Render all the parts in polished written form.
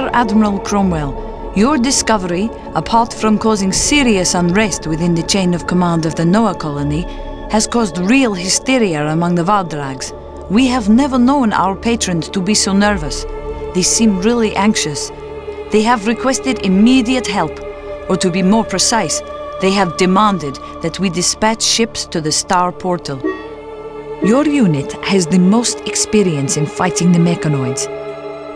Rear Admiral Cromwell, your discovery, apart from causing serious unrest within the chain of command of the Noah colony, has caused real hysteria among the Vardrags. We have never known our patrons to be so nervous. They seem really anxious. They have requested immediate help, or to be more precise, they have demanded that we dispatch ships to the Star Portal. Your unit has the most experience in fighting the mechanoids.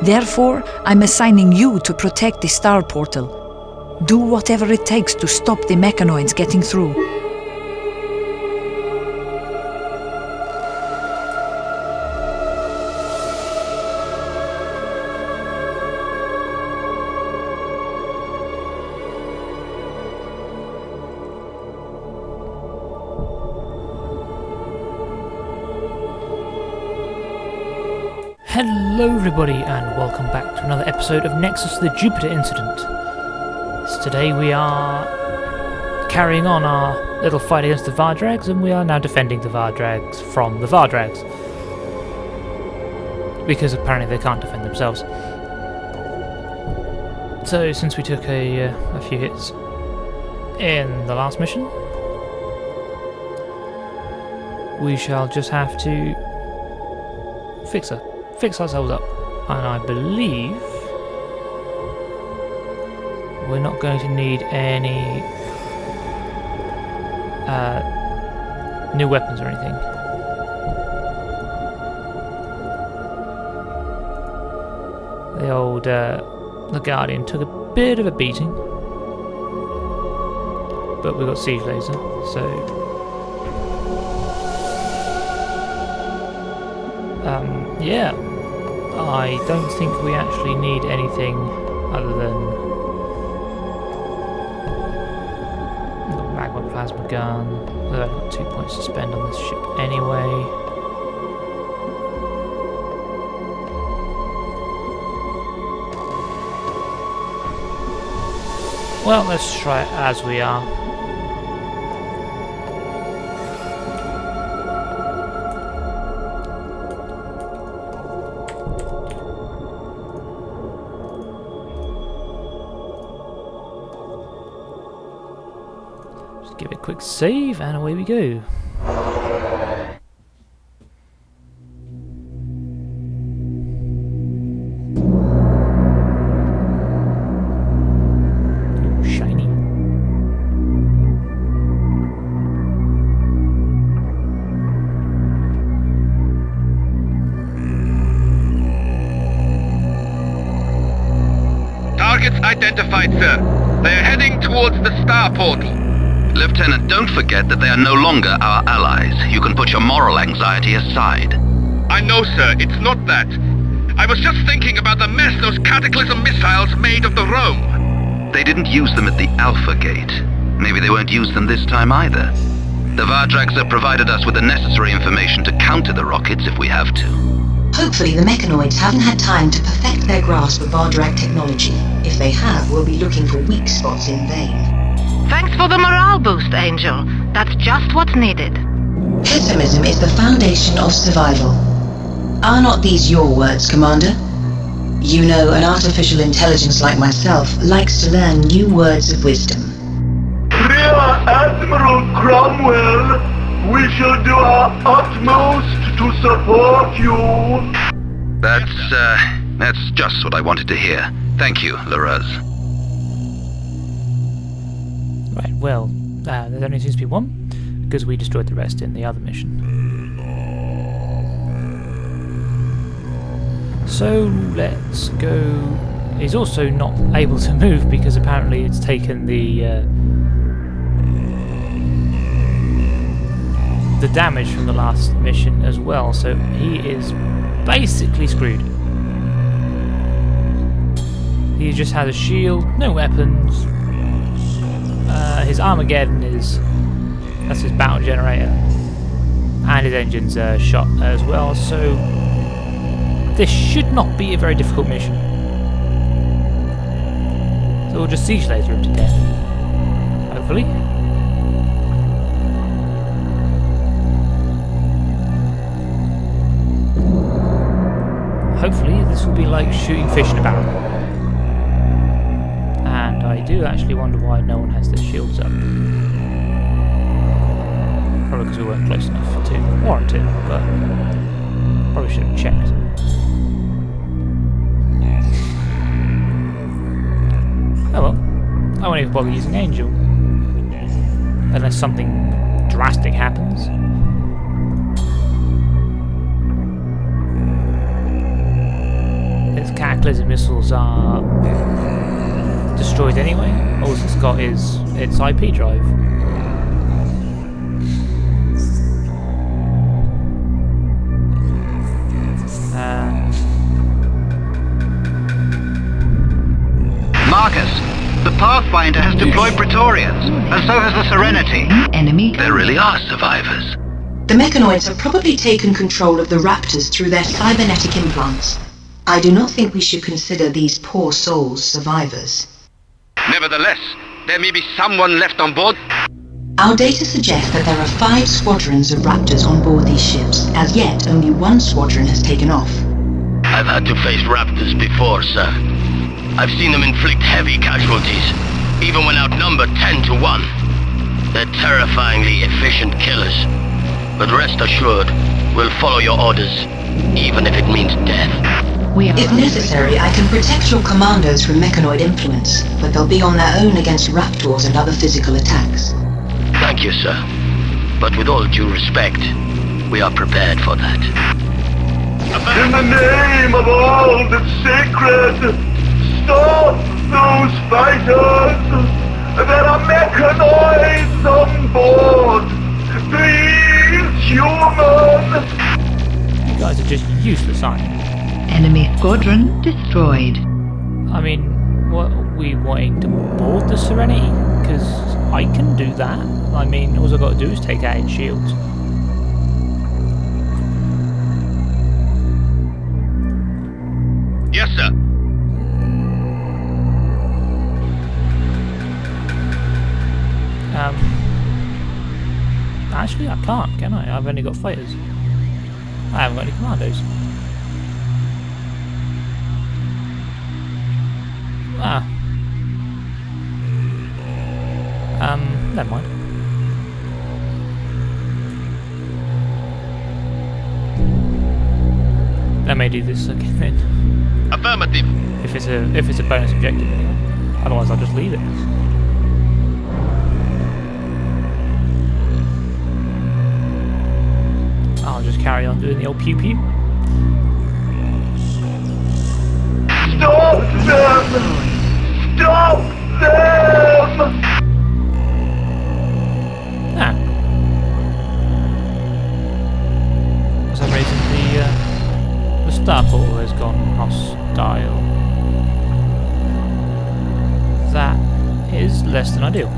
Therefore, I'm assigning you to protect the Star Portal. Do whatever it takes to stop the mechanoids getting through. Hello everybody and welcome back to another episode of Nexus the Jupiter Incident. Today we are carrying on our little fight against the Vardrags, and we are now defending the Vardrags from the Vardrags. Because apparently they can't defend themselves. So since we took a few hits in the last mission, we shall just have to fix ourselves up, and I believe we're not going to need any new weapons or anything. The old the Guardian took a bit of a beating, but we got Siege Laser, so yeah, I don't think we actually need anything other than the magma plasma gun. I've only got 2 points to spend on this ship anyway. Well, let's try it as we are. Give it a quick save and away we go. Ooh, shiny. Targets identified, sir. They are heading towards the Star Portal. Lieutenant, don't forget that they are no longer our allies. You can put your moral anxiety aside. I know, sir. It's not that. I was just thinking about the mess those Cataclysm missiles made of the Rome. They didn't use them at the Alpha Gate. Maybe they won't use them this time either. The Vardrags have provided us with the necessary information to counter the rockets if we have to. Hopefully the mechanoids haven't had time to perfect their grasp of Vardrag technology. If they have, we'll be looking for weak spots in vain. Thanks for the morale boost, Angel. That's just what's needed. Pessimism is the foundation of survival. Are not these your words, Commander? You know, an artificial intelligence like myself likes to learn new words of wisdom. Rear Admiral Cromwell, we shall do our utmost to support you. That's just what I wanted to hear. Thank you, Laruz. Right, well, there only seems to be one, because we destroyed the rest in the other mission. So, let's go... He's also not able to move, because apparently it's taken the damage from the last mission as well, so he is basically screwed. He just has a shield, no weapons. His Armageddon that's his battle generator, and his engine's shot as well, so this should not be a very difficult mission. So we'll just siege laser him to death, hopefully. Hopefully this will be like shooting fish in a barrel. And I do actually wonder why no one has their shields up. Probably because we weren't close enough to warrant it, but probably should have checked. Oh well, I won't even bother using Angel. Unless something drastic happens. Its Cataclysm missiles are destroyed anyway. All it's got is its IP drive. Marcus, the Pathfinder has deployed Praetorians, and so has the Serenity. Enemy. There really are survivors. The mechanoids have probably taken control of the Raptors through their cybernetic implants. I do not think we should consider these poor souls survivors. Nevertheless, there may be someone left on board. Our data suggests that there are 5 squadrons of Raptors on board these ships. As yet, only 1 squadron has taken off. I've had to face Raptors before, sir. I've seen them inflict heavy casualties, even when outnumbered 10 to 1. They're terrifyingly efficient killers. But rest assured, we'll follow your orders, even if it means death. If necessary, I can protect your commandos from mechanoid influence, but they'll be on their own against Raptors and other physical attacks. Thank you, sir. But with all due respect, we are prepared for that. In the name of all that's sacred, stop those fighters! There are mechanoids on board! These humans! You guys are just useless, aren't you? Enemy squadron destroyed. I mean, what are we wanting to board the Serenity? Because I can do that. I mean, all I've got to do is take out its shields. Yes, sir. Actually, I can't, can I? I've only got fighters. I haven't got any commandos. Ah. Never mind. I may do this again then. Affirmative. If it's a bonus objective anyway. Otherwise I'll just leave it. I'll just carry on doing the old pew pew. Stop them! Stop them! Ah. For some reason the star portal has gone hostile. That is less than ideal.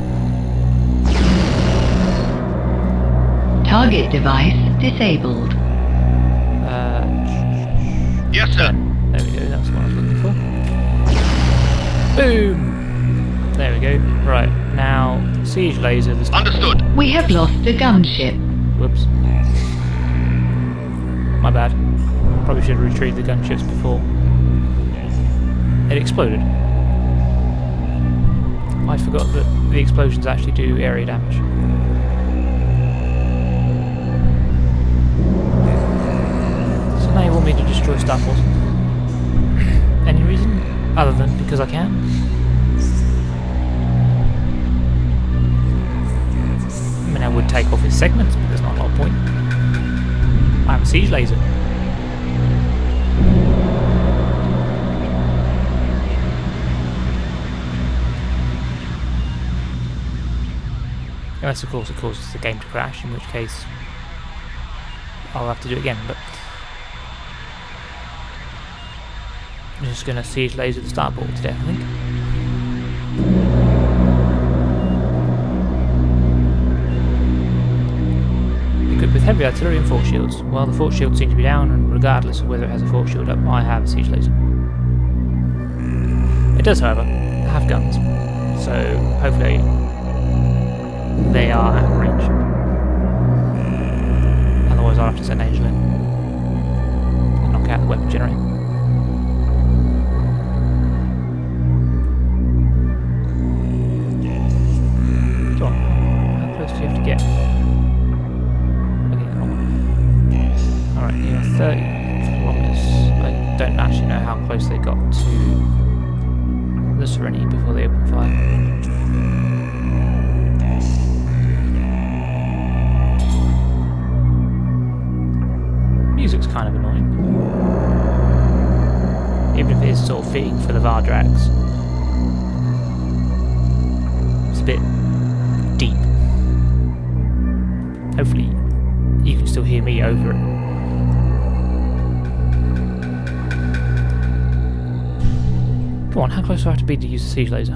Target device disabled. Yes, sir. There we go, that's what I was looking for. Boom! There we go. Right, now, siege laser. Understood. We have lost a gunship. Whoops. My bad. Probably should have retrieved the gunships before it exploded. I forgot that the explosions actually do area damage. So now you want me to destroy Starports? Any reason other than because I can? I mean, I would take off its segments, but there's not a lot of point. I have a siege laser. Unless, of course, it causes the game to crash, in which case I'll have to do it again, but I'm just going to siege laser the starboard to death, I think. Equipped with heavy artillery and force shields. Well, the force shield seems to be down, and regardless of whether it has a force shield up, I have a siege laser. It does, however, have guns, so hopefully they are at range. Otherwise I'll have to send Angel in and knock out the weapon generator. for the Vardrags. It's a bit deep. Hopefully you can still hear me over it. Come on, how close do I have to be to use the siege laser? I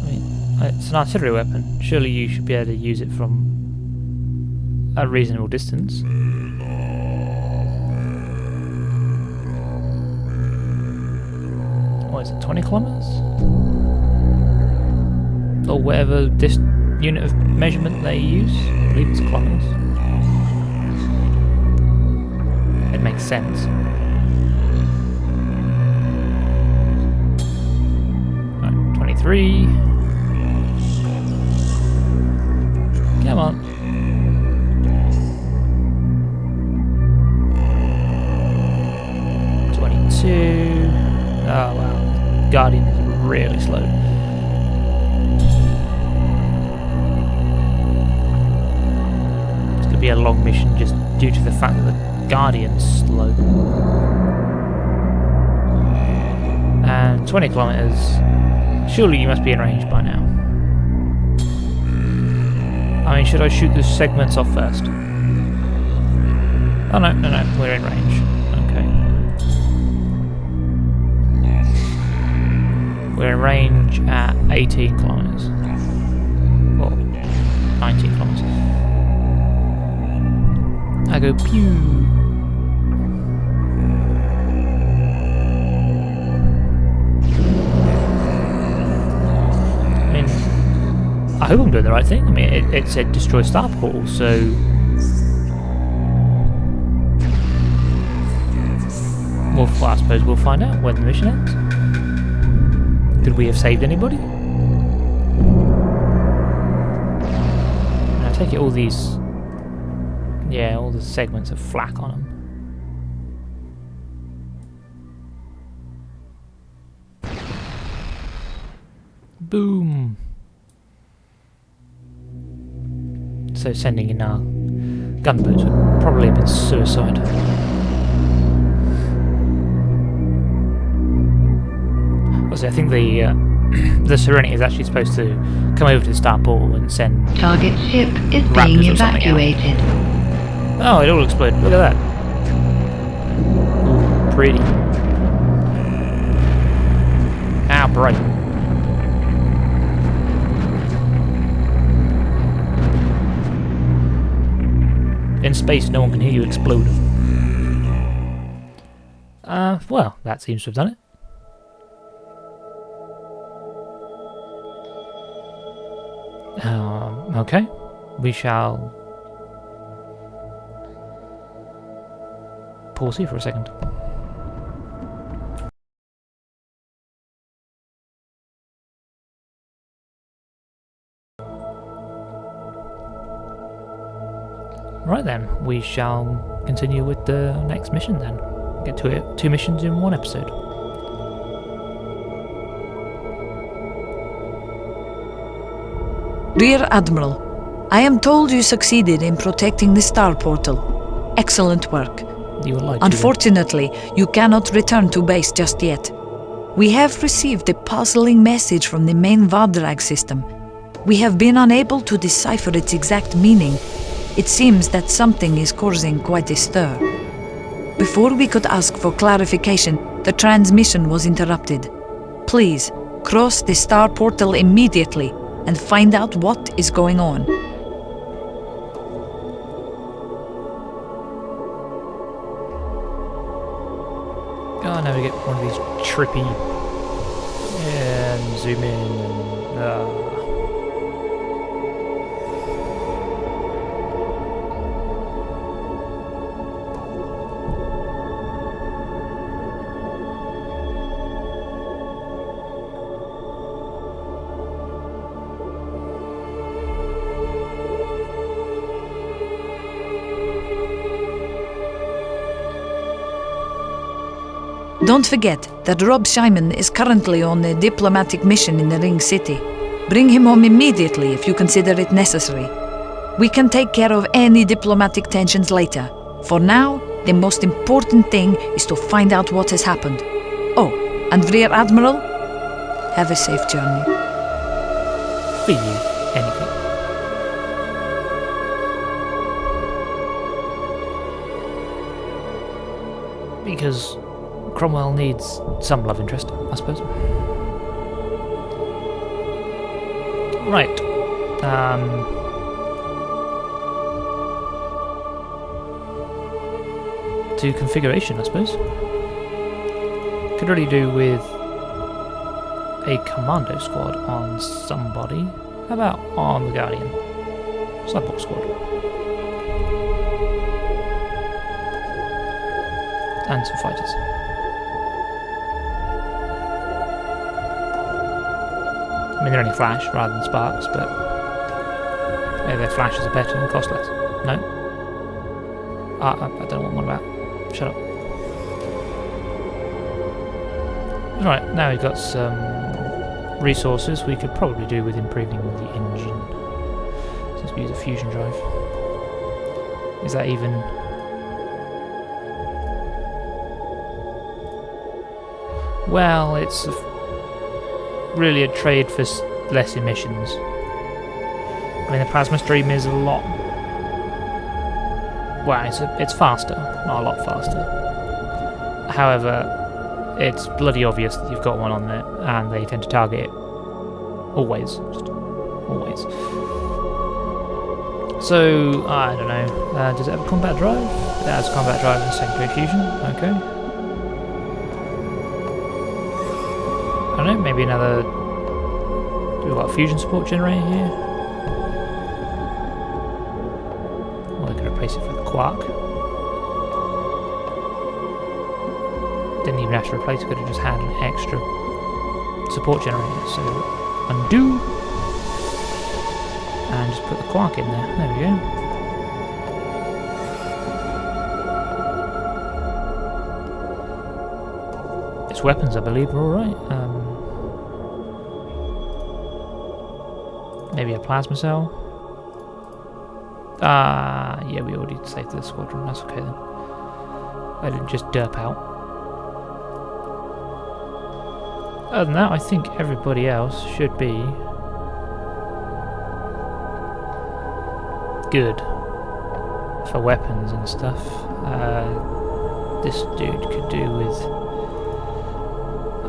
mean, it's an artillery weapon. Surely you should be able to use it from a reasonable distance. What is it, 20 kilometers? Or whatever this unit of measurement they use. I believe it's kilometers. It makes sense. Right, 23. Come on. 22. Oh wow. Guardian is really slow. It's going to be a long mission just due to the fact that the Guardian's slow. And 20 kilometers. Surely you must be in range by now. I mean, should I shoot the segments off first? Oh no, we're in range. Okay. We're in range at 18 kilometers. Well, 19 kilometers. I go pew. I mean, I hope I'm doing the right thing. I mean, it said destroy star portal, so... Well, I suppose we'll find out when the mission ends. Could we have saved anybody? I take it all these... Yeah, all the segments have flak on them. Boom! So sending in our gunboats would probably have been suicide. I think the Serenity is actually supposed to come over to the star portal and send Target ship is Raptors being or something evacuated. Oh, it all exploded. Look at that. Ooh, pretty. How bright. In space, no one can hear you explode. Well, that seems to have done it. Okay, we shall pause here for a second. Right then, we shall continue with the next mission then. Get to it, 2 missions in 1 episode. Rear Admiral, I am told you succeeded in protecting the star portal. Excellent work. You were lied to. Unfortunately, you cannot return to base just yet. We have received a puzzling message from the main Vardrag system. We have been unable to decipher its exact meaning. It seems that something is causing quite a stir. Before we could ask for clarification, the transmission was interrupted. Please, cross the star portal immediately and find out what is going on. Oh, now we get one of these trippy... and zoom in and... Don't forget that Rob Shyman is currently on a diplomatic mission in the Ring City. Bring him home immediately if you consider it necessary. We can take care of any diplomatic tensions later. For now, The most important thing is to find out what has happened. Oh, and Rear Admiral, have a safe journey. For you, anything. Because Cromwell needs some love interest, I suppose. Right. To configuration, I suppose. Could really do with a commando squad on somebody. How about on the Guardian? Cyborg squad. And some fighters. I mean, they're only flash rather than sparks, but maybe their flashes are better and cost less. No? I don't know what I'm on about. Shut up. Right, now we've got some resources we could probably do with improving the engine. Since we use a fusion drive. Is that even... Well, it's really a trade for less emissions. I mean, the plasma stream is a lot... Well, it's faster, not a lot faster. However, it's bloody obvious that you've got one on there, and they tend to target it. Always. Just always. So, I don't know. Does it have a combat drive? It has a combat drive and secondary fusion. Okay. I don't know, maybe another... We've got a fusion support generator here. Or they could replace it for the Quark. Didn't even have to replace it, could have just had an extra support generator. So, undo. And just put the Quark in there. There we go. Its weapons, I believe, are alright. Maybe a plasma cell. Yeah, we already saved the squadron. That's okay then. I didn't just derp out. Other than that, I think everybody else should be good for weapons and stuff. This dude could do with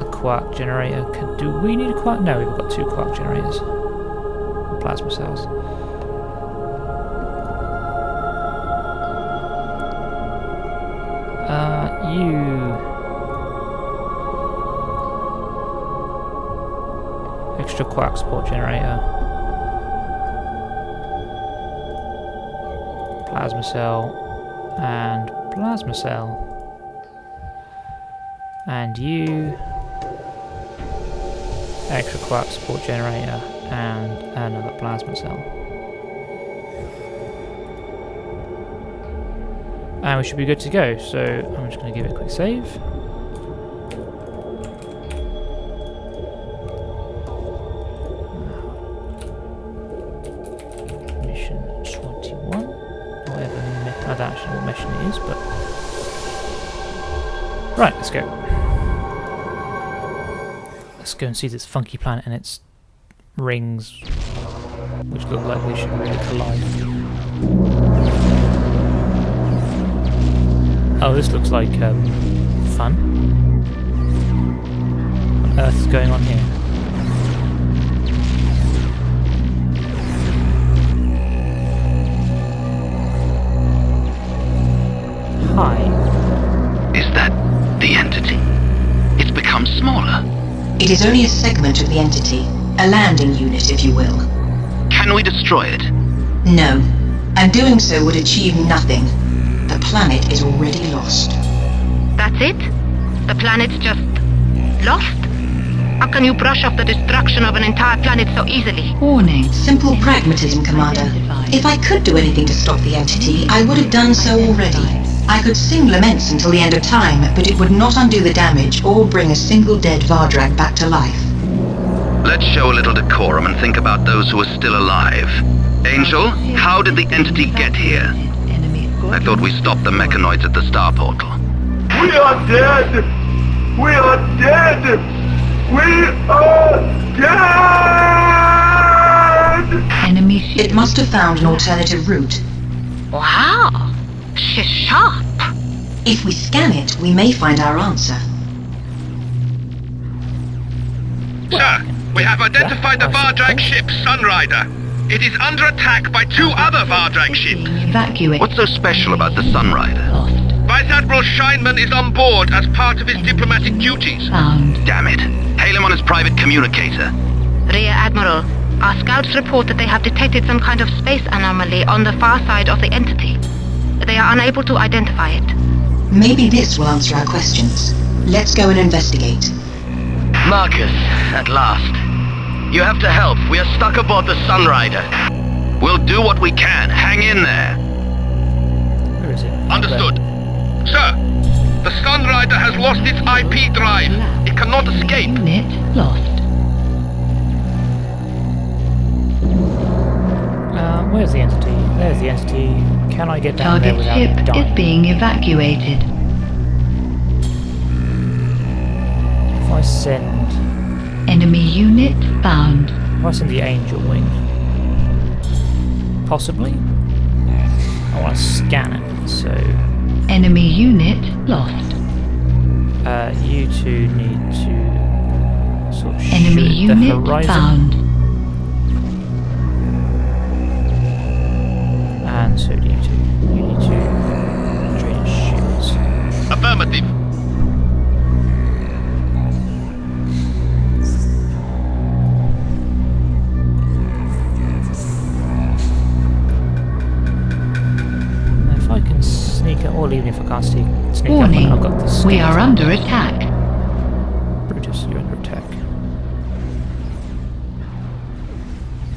a Quark generator. Do we need a Quark? No, we've got 2 Quark generators. Plasma cells. You... Extra Quark support generator. Plasma cell. And plasma cell. And you... Extra Quark support generator. And another plasma cell. And we should be good to go, so I'm just going to give it a quick save. Mission 21. Whatever, I don't actually know what mission it is, but... Right, let's go. Let's go and see this funky planet and its rings, which look like they should really collide. Oh, this looks like fun. What on earth is going on here? Hi. Is that the entity? It's become smaller. It is only a segment of the entity. A landing unit, if you will. Can we destroy it? No. And doing so would achieve nothing. The planet is already lost. That's it? The planet's just lost? How can you brush off the destruction of an entire planet so easily? Warning. Simple pragmatism, Commander. If I could do anything to stop the entity, I would have done so already. I could sing laments until the end of time, but it would not undo the damage or bring a single dead Vardrag back to life. Let's show a little decorum and think about those who are still alive. Angel, how did the entity get here? I thought we stopped the mechanoids at the star portal. We are dead! We are dead! We are dead! Enemy shield. It must have found an alternative route. Wow. She's sharp. If we scan it, we may find our answer. Sir, we have identified the Vardrag ship, Sunrider. It is under attack by 2 other Vardrag ships. Evacuate. What's so special about the Sunrider? Lost. Vice Admiral Scheinman is on board as part of his diplomatic duties. Found. Damn it. Hail him on his private communicator. Rear Admiral, our scouts report that they have detected some kind of space anomaly on the far side of the entity. They are unable to identify it. Maybe this will answer our questions. Let's go and investigate. Marcus, at last. You have to help. We are stuck aboard the Sunrider. We'll do what we can. Hang in there. Where is it? Understood. Sir, the Sunrider has lost its IP drive. It cannot escape. Unit lost. Where's the entity? There's the entity. Can I get down there Target without ship dying? is being evacuated. If I send... Enemy unit found. If I send the Angel Wing... Possibly? I want to scan it, so... Enemy unit lost. You two need to... sort of Enemy shoot the unit horizon. found. And so do you two. You need to train shields. Affirmative. If I can sneak up, or even if I can't sneak up when Warning. I've got the We are under attack. Brutus, you're under attack.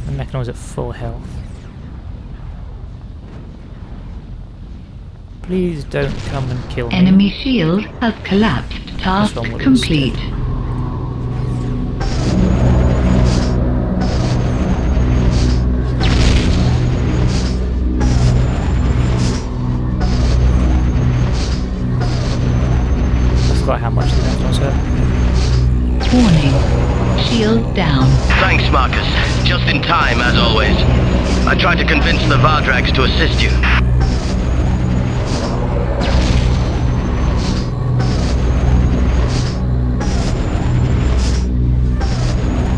The Mechanoid's at full health. Please don't come and kill me. Enemy shield has collapsed. Task one will complete. I forgot how much the Mechanoid's hurt. Warning. Shield down. Thanks, Marcus. Just in time, as always. I tried to convince the Vardrags to assist you.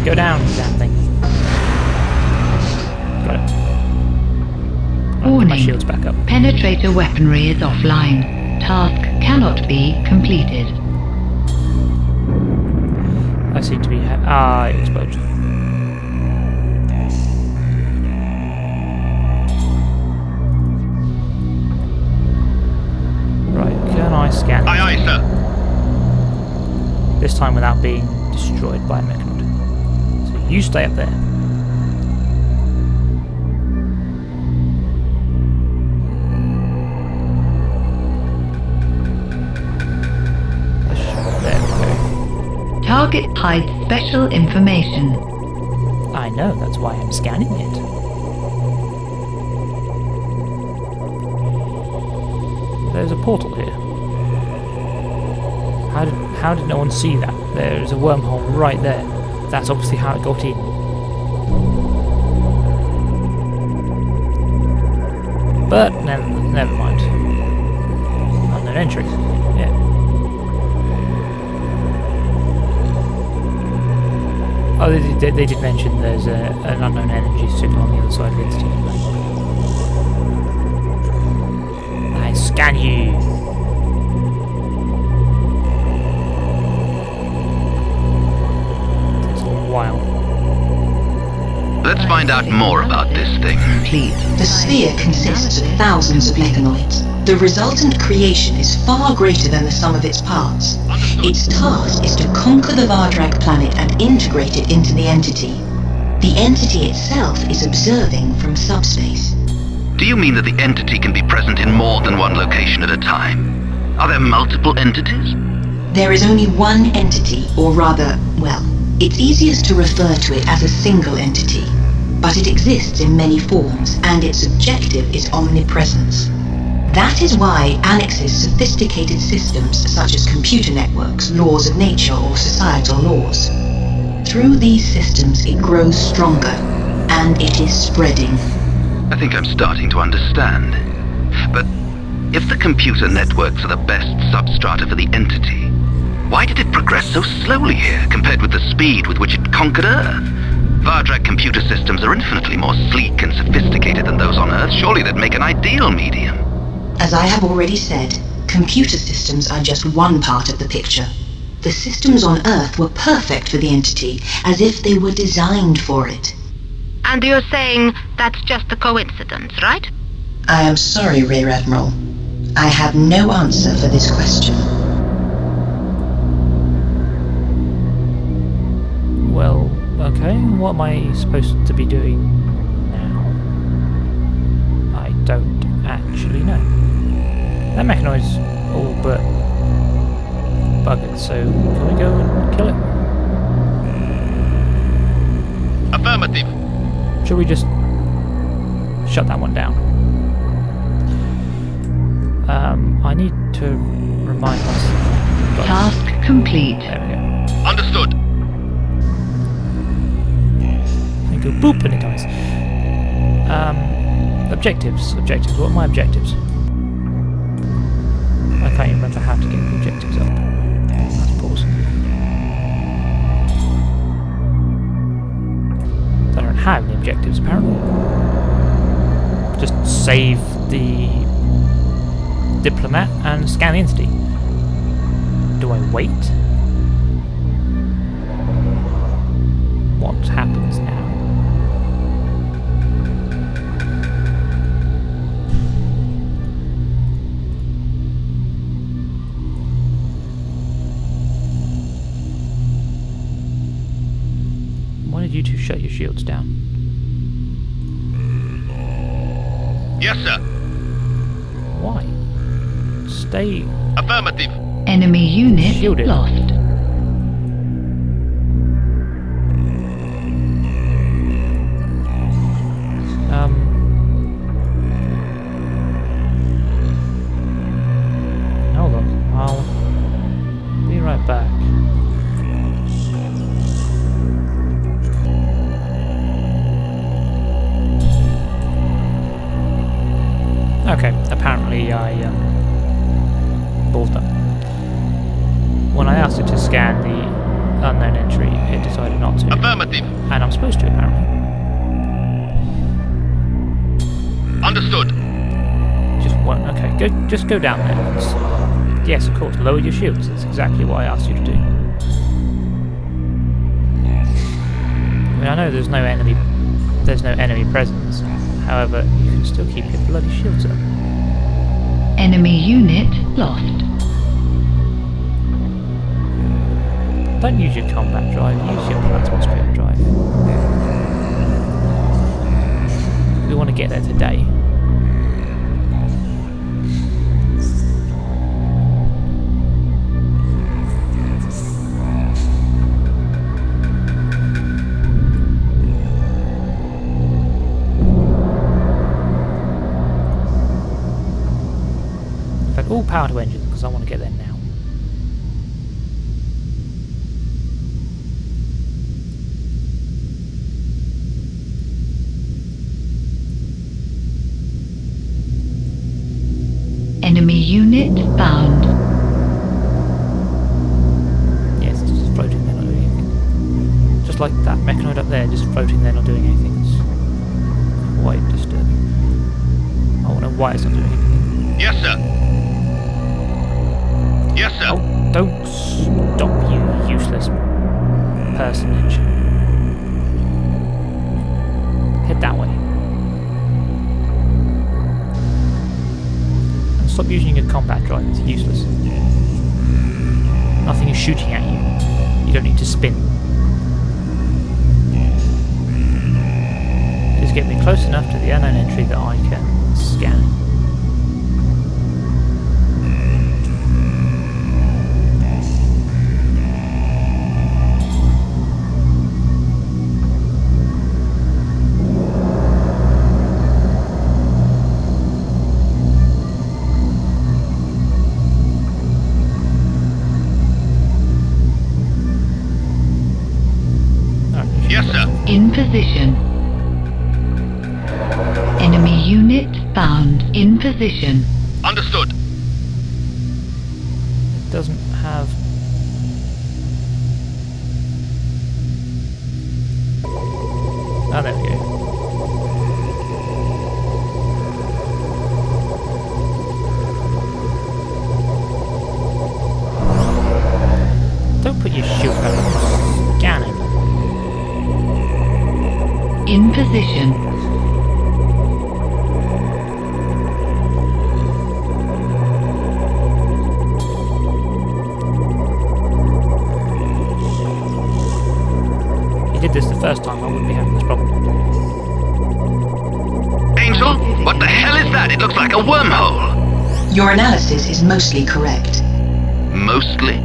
Go down, you damn thing. Got it. I'll get my Warning. shields back up. Penetrator weaponry is offline. Task cannot be completed. I seem to be... it exploded. Right, can I scan? Aye, aye, sir. This time without being destroyed by a Mechanoid. So you stay up there. There we go. Target hides special information. I know, that's why I'm scanning it. There's a portal here. How did no one see that? There's a wormhole right there. That's obviously how it got in. But never mind. Unknown entry. Yeah. Oh, they did mention there's an unknown energy signal on the other side of the entity. I scan you. While. Let's find out more about this thing. Complete. The sphere consists of thousands of mechanoids. The resultant creation is far greater than the sum of its parts. Its task is to conquer the Vardrag planet and integrate it into the entity. The entity itself is observing from subspace. Do you mean that the entity can be present in more than one location at a time? Are there multiple entities? There is only one entity, or rather, well, it's easiest to refer to it as a single entity, but it exists in many forms, and its objective is omnipresence. That is why Annex's sophisticated systems such as computer networks, laws of nature or societal laws. Through these systems it grows stronger, and it is spreading. I think I'm starting to understand. But if the computer networks are the best substrata for the entity, why did it progress so slowly here compared with the speed with which it conquered Earth? Vardrag computer systems are infinitely more sleek and sophisticated than those on Earth. Surely they'd make an ideal medium. As I have already said, computer systems are just one part of the picture. The systems on Earth were perfect for the entity, as if they were designed for it. And you're saying that's just a coincidence, right? I am sorry, Rear Admiral. I have no answer for this question. Well, okay, what am I supposed to be doing now? I don't actually know. That mechanoid's all but buggered, so can we go and kill it? Affirmative. Should we just shut that one down? I need to remind myself. Task complete. There we go. Understood. And go boop and it dies. Objectives. What are my objectives? I can't even remember how to get the objectives up. Let's pause. I don't have any objectives apparently. Just save the diplomat and scan the entity. Do I wait? What happens now? Why did you two shut your shields down? Yes, sir. Why? Stay Affirmative. Enemy unit shielded. lost. Hold on. I'll be right back. Okay, apparently I ballsed up. When I asked it to scan the unknown entry, it decided not to. Affirmative. And I'm supposed to, apparently. Understood. Just won't. Okay, just go down there once. Yes, of course, lower your shields. That's exactly what I asked you to do. I mean, I know there's no enemy presence. However, you can still keep your bloody shields up. Enemy unit lost. Don't use your combat drive, use your plasma strip drive. We want to get there today. In fact, all power to engines because I want to get there now. Enemy unit found. Yes, it's just floating there, not doing anything. Just like that mechanoid up there, just floating there, not doing anything. It's quite disturbing. I wonder why it's not doing anything. Yes, sir. Yes, sir. Oh, don't stop, you useless personage. Head that way. And stop using your combat drive, it's useless. Nothing is shooting at you. You don't need to spin. Just get me close enough to the unknown entry that I can scan. Yes, sir. In position. Enemy unit found. In position. Understood. It doesn't have... Oh, there we go. Don't put your shield back on. Scanning. In position. If you did this the first time, I wouldn't be having this problem. Angel, what the hell is that? It looks like a wormhole. Your analysis is mostly correct. Mostly?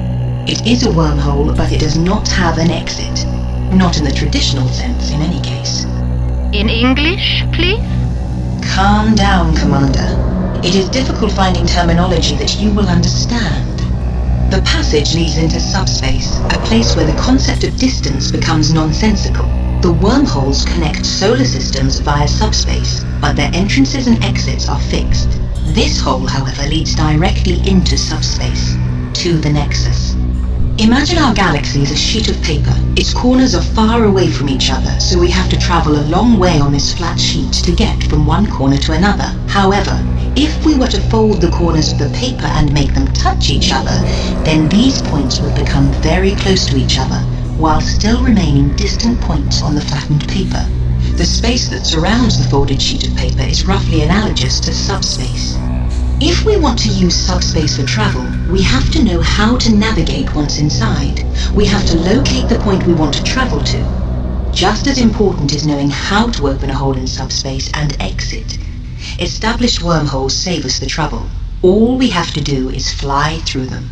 It is a wormhole, but it does not have an exit. Not in the traditional sense, in any case. In English, please? Calm down, Commander. It is difficult finding terminology that you will understand. The passage leads into subspace, a place where the concept of distance becomes nonsensical. The wormholes connect solar systems via subspace, but their entrances and exits are fixed. This hole, however, leads directly into subspace, to the Nexus. Imagine our galaxy as a sheet of paper. Its corners are far away from each other, so we have to travel a long way on this flat sheet to get from one corner to another. However, if we were to fold the corners of the paper and make them touch each other, then these points would become very close to each other, while still remaining distant points on the flattened paper. The space that surrounds the folded sheet of paper is roughly analogous to subspace. If we want to use subspace for travel, we have to know how to navigate once inside. We have to locate the point we want to travel to. Just as important is knowing how to open a hole in subspace and exit. Established wormholes save us the trouble. All we have to do is fly through them.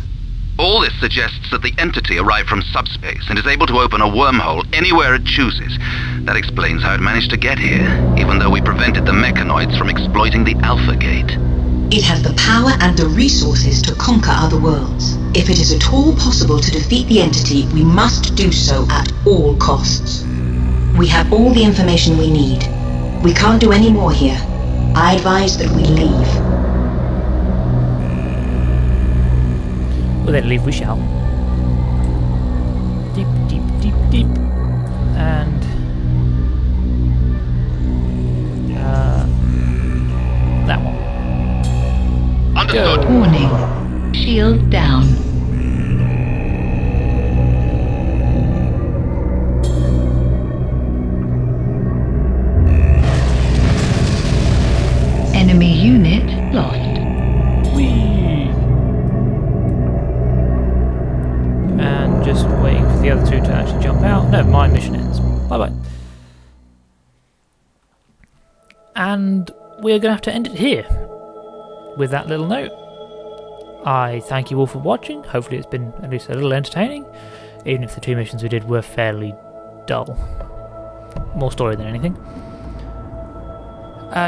All this suggests that the entity arrived from subspace and is able to open a wormhole anywhere it chooses. That explains how it managed to get here, even though we prevented the mechanoids from exploiting the Alpha Gate. It has the power and the resources to conquer other worlds. If it is at all possible to defeat the entity, we must do so at all costs. We have all the information we need. We can't do any more here. I advise that we leave. Well, then leave we shall. Deep, deep, deep, deep. And... that one. Understood. Warning. Shield down. Enemy unit lost. Whee! And just waiting for the other two to actually jump out. No, my mission ends. Bye-bye. And we're going to have to end it here. With that little note, I thank you all for watching. Hopefully it's been at least a little entertaining, even if the two missions we did were fairly dull. More story than anything.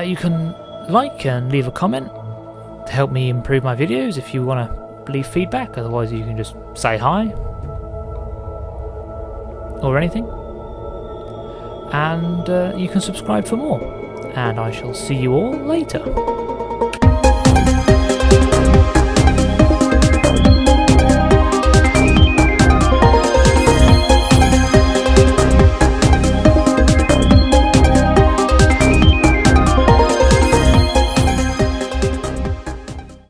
You can like and leave a comment to help me improve my videos if you want to leave feedback, otherwise you can just say hi or anything. And you can subscribe for more, and I shall see you all later.